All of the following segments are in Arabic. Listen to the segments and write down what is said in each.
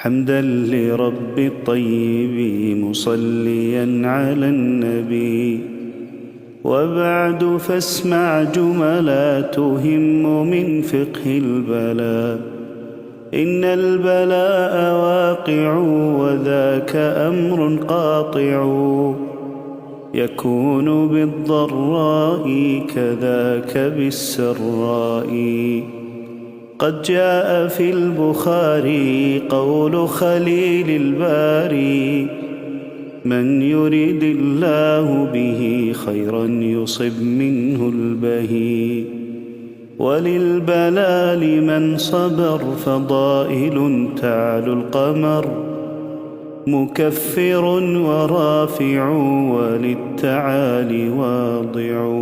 حمدا لرب الطيب مصليا على النبي. وبعد فاسمع جملا تهم من فقه البلاء. إن البلاء واقع وذاك أمر قاطع، يكون بالضراء كذاك بالسراء. قد جاء في البخاري قول خليل الباري: من يريد الله به خيرا يصب منه البهي. وللبلاء لمن صبر فضائل تعلو القمر، مكفر ورافع وللتعالي واضع.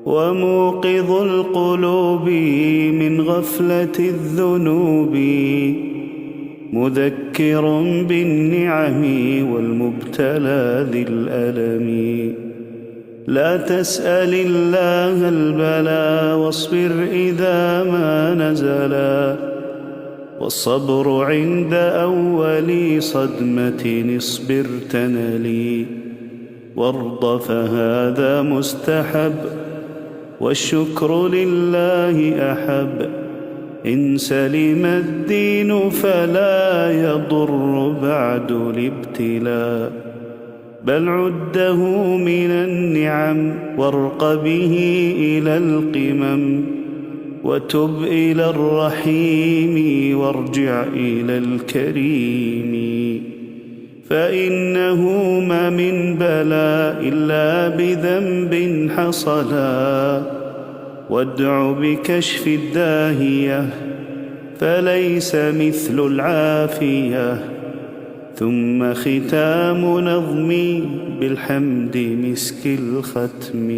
وموقظ القلوب من غفلة الذنوب، مذكر بالنعم والمبتلى ذي الألم. لا تسأل الله البلا واصبر إذا ما نزلا، والصبر عند أول صدمة اصبر تنلي. وارض فهذا مستحب والشكر لله أحب. إن سلم الدين فلا يضر بعد الابتلاء، بل عده من النعم وارق به إلى القمم. وتب إلى الرحيم وارجع إلى الكريم. فإنه ما من بلاء إلا بذنب حصلا، وادع بكشف الداهية فليس مثل العافية. ثم ختام نظمي بالحمد مسك الختم.